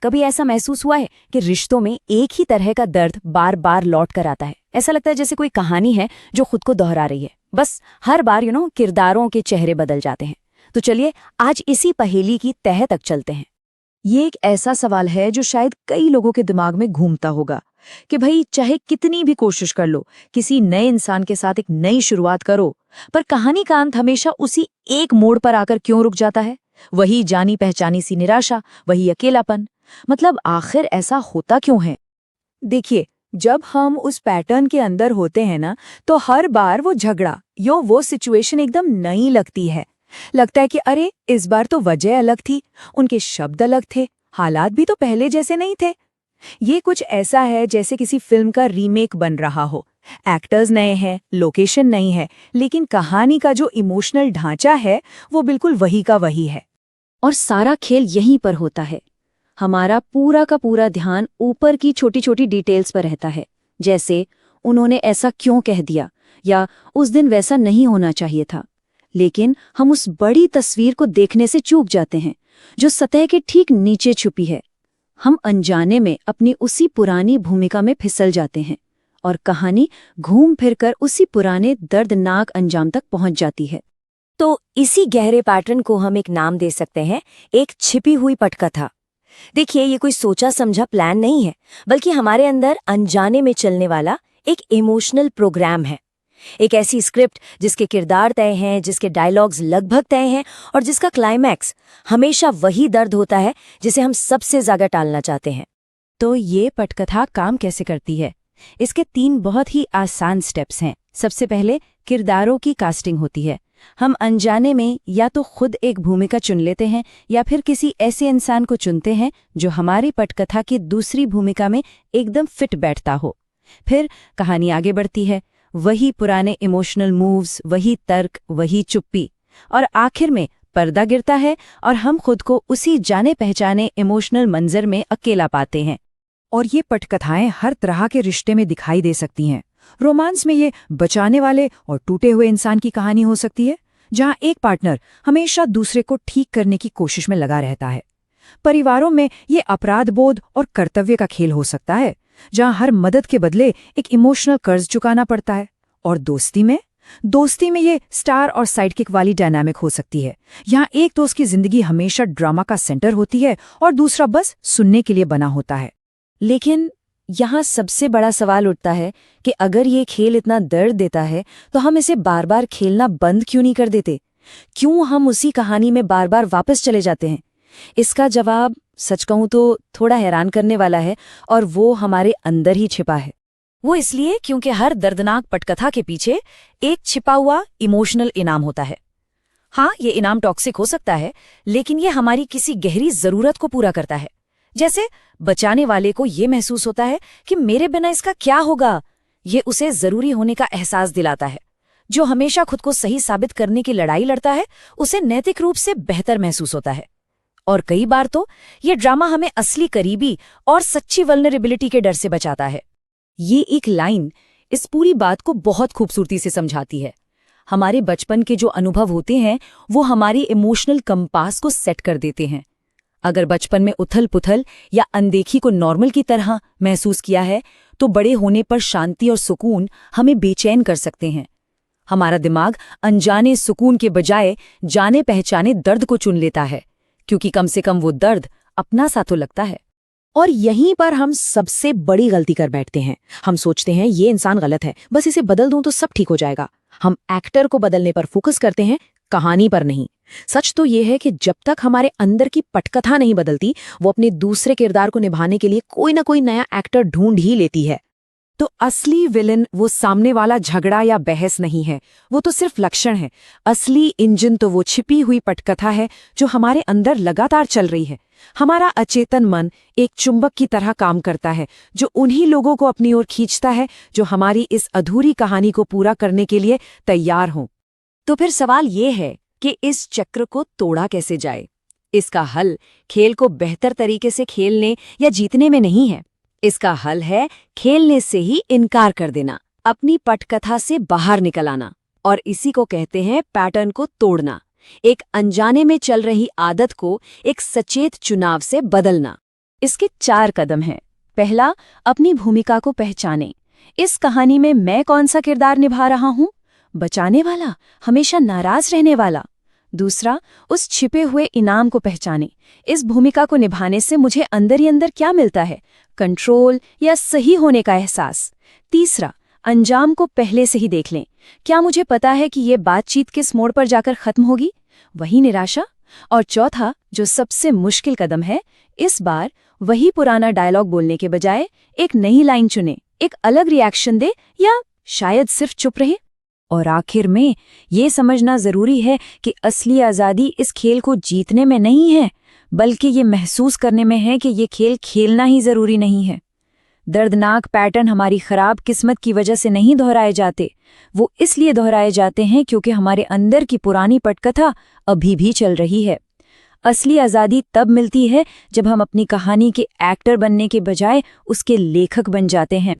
कभी ऐसा महसूस हुआ है कि रिश्तों में एक ही तरह का दर्द बार बार लौट कर आता है? ऐसा लगता है जैसे कोई कहानी है जो खुद को दोहरा रही है, बस हर बार किरदारों के चेहरे बदल जाते हैं। तो चलिए आज इसी पहेली की तह तक चलते हैं। ये एक ऐसा सवाल है जो शायद कई लोगों के दिमाग में घूमता होगा कि भाई चाहे कितनी भी कोशिश कर लो, किसी नए इंसान के साथ एक नई शुरुआत करो, पर कहानी का अंत हमेशा उसी एक मोड़ पर आकर क्यों रुक जाता है? वही जानी पहचानी सी निराशा, वही अकेलापन। मतलब आखिर ऐसा होता क्यों है? देखिए, जब हम उस पैटर्न के अंदर होते हैं ना, तो हर बार वो झगड़ा या वो सिचुएशन एकदम नई लगती है। लगता है कि अरे इस बार तो वजह अलग थी, उनके शब्द अलग थे, हालात भी तो पहले जैसे नहीं थे। ये कुछ ऐसा है जैसे किसी फिल्म का रीमेक बन रहा हो। एक्टर्स नए हैं, लोकेशन नई है, लेकिन कहानी का जो इमोशनल ढांचा है वो बिल्कुल वही का वही है। और सारा खेल यहीं पर होता है। हमारा पूरा का पूरा ध्यान ऊपर की छोटी छोटी डिटेल्स पर रहता है, जैसे उन्होंने ऐसा क्यों कह दिया या उस दिन वैसा नहीं होना चाहिए था। लेकिन हम उस बड़ी तस्वीर को देखने से चूक जाते हैं जो सतह के ठीक नीचे छुपी है। हम अनजाने में अपनी उसी पुरानी भूमिका में फिसल जाते हैं और कहानी घूम फिरकर उसी पुराने दर्दनाक अंजाम तक पहुंच जाती है। तो इसी गहरे पैटर्न को हम एक नाम दे सकते हैं, एक छिपी हुई पटकथा। देखिए, ये कोई सोचा समझा प्लान नहीं है, बल्कि हमारे अंदर अनजाने में चलने वाला एक इमोशनल प्रोग्राम है। एक ऐसी स्क्रिप्ट जिसके किरदार तय हैं, जिसके डायलॉग्स लगभग तय हैं और जिसका क्लाइमैक्स हमेशा वही दर्द होता है जिसे हम सबसे ज्यादा टालना चाहते हैं। तो ये पटकथा काम कैसे करती है? इसके 3 बहुत ही आसान स्टेप्स हैं। सबसे पहले किरदारों की कास्टिंग होती है। हम अनजाने में या तो खुद एक भूमिका चुन लेते हैं या फिर किसी ऐसे इंसान को चुनते हैं जो हमारी पटकथा की दूसरी भूमिका में एकदम फिट बैठता हो। फिर कहानी आगे बढ़ती है, वही पुराने इमोशनल मूव्स, वही तर्क, वही चुप्पी, और आखिर में पर्दा गिरता है और हम खुद को उसी जाने पहचाने इमोशनल मंजर में अकेला पाते हैं। और ये पटकथाएं हर तरह के रिश्ते में दिखाई दे सकती हैं। रोमांस में ये बचाने वाले और टूटे हुए इंसान की कहानी हो सकती है, जहां एक पार्टनर हमेशा दूसरे को ठीक करने की कोशिश में लगा रहता है। परिवारों में ये अपराध बोध और कर्तव्य का खेल हो सकता है, जहां हर मदद के बदले एक इमोशनल कर्ज चुकाना पड़ता है। और दोस्ती में ये स्टार और साइडकिक वाली डायनामिक हो सकती है। यहाँ एक दोस्त की जिंदगी हमेशा ड्रामा का सेंटर होती है और दूसरा बस सुनने के लिए बना होता है। लेकिन यहाँ सबसे बड़ा सवाल उठता है कि अगर ये खेल इतना दर्द देता है तो हम इसे बार बार खेलना बंद क्यों नहीं कर देते? क्यों हम उसी कहानी में बार बार वापस चले जाते हैं? इसका जवाब सच कहूं तो थोड़ा हैरान करने वाला है, और वो हमारे अंदर ही छिपा है। वो इसलिए क्योंकि हर दर्दनाक पटकथा के पीछे एक छिपा हुआ इमोशनल इनाम होता है। हाँ, ये इनाम टॉक्सिक हो सकता है, लेकिन ये हमारी किसी गहरी जरूरत को पूरा करता है। जैसे बचाने वाले को ये महसूस होता है कि मेरे बिना इसका क्या होगा। ये उसे जरूरी होने का एहसास दिलाता है। जो हमेशा खुद को सही साबित करने की लड़ाई लड़ता है, उसे नैतिक रूप से बेहतर महसूस होता है। और कई बार तो ये ड्रामा हमें असली करीबी और सच्ची वल्नरेबिलिटी के डर से बचाता है। ये एक लाइन इस पूरी बात को बहुत खूबसूरती से समझाती है। हमारे बचपन के जो अनुभव होते हैं वो हमारी इमोशनल कंपास को सेट कर देते हैं। अगर बचपन में उथल पुथल या अनदेखी को नॉर्मल की तरह महसूस किया है, तो बड़े होने पर शांति और सुकून हमें बेचैन कर सकते हैं। हमारा दिमाग अनजाने सुकून के बजाय जाने पहचाने दर्द को चुन लेता है, क्योंकि कम से कम वो दर्द अपना सा तो लगता है। और यहीं पर हम सबसे बड़ी गलती कर बैठते हैं। हम सोचते हैं ये इंसान गलत है, बस इसे बदल दूं तो सब ठीक हो जाएगा। हम एक्टर को बदलने पर फोकस करते हैं, कहानी पर नहीं। सच तो ये है कि जब तक हमारे अंदर की पटकथा नहीं बदलती, वो अपने दूसरे किरदार को निभाने के लिए कोई ना कोई नया एक्टर ढूंढ ही लेती है। तो असली विलन वो सामने वाला झगड़ा या बहस नहीं है, वो तो सिर्फ लक्षण है। असली इंजन तो वो छिपी हुई पटकथा है जो हमारे अंदर लगातार चल रही है। हमारा अचेतन मन एक चुंबक की तरह काम करता है, जो उन्हीं लोगों को अपनी ओर खींचता है जो हमारी इस अधूरी कहानी को पूरा करने के लिए तैयार हों। तो फिर सवाल ये है कि इस चक्र को तोड़ा कैसे जाए? इसका हल खेल को बेहतर तरीके से खेलने या जीतने में नहीं है। इसका हल है खेलने से ही इनकार कर देना, अपनी पटकथा से बाहर निकल आना। और इसी को कहते हैं पैटर्न को तोड़ना, एक अनजाने में चल रही आदत को एक सचेत चुनाव से बदलना। इसके 4 कदम हैं। पहला, अपनी भूमिका को पहचानें। इस कहानी में मैं कौन सा किरदार निभा रहा हूं? बचाने वाला, हमेशा नाराज रहने वाला? दूसरा, उस छिपे हुए इनाम को पहचानें। इस भूमिका को निभाने से मुझे अंदर ही अंदर क्या मिलता है? कंट्रोल या सही होने का एहसास? तीसरा, अंजाम को पहले से ही देख लें। क्या मुझे पता है कि ये बातचीत किस मोड़ पर जाकर खत्म होगी? वही निराशा? और चौथा, जो सबसे मुश्किल कदम है, इस बार वही पुराना डायलॉग बोलने के बजाय एक नई लाइन चुने, एक अलग रिएक्शन दे या शायद सिर्फ चुप रहे। और आखिर में ये समझना जरूरी है कि असली आज़ादी इस खेल को जीतने में नहीं है, बल्कि ये महसूस करने में है कि ये खेल खेलना ही जरूरी नहीं है। दर्दनाक पैटर्न हमारी खराब किस्मत की वजह से नहीं दोहराए जाते, वो इसलिए दोहराए जाते हैं क्योंकि हमारे अंदर की पुरानी पटकथा अभी भी चल रही है। असली आज़ादी तब मिलती है जब हम अपनी कहानी के एक्टर बनने के बजाय उसके लेखक बन जाते हैं।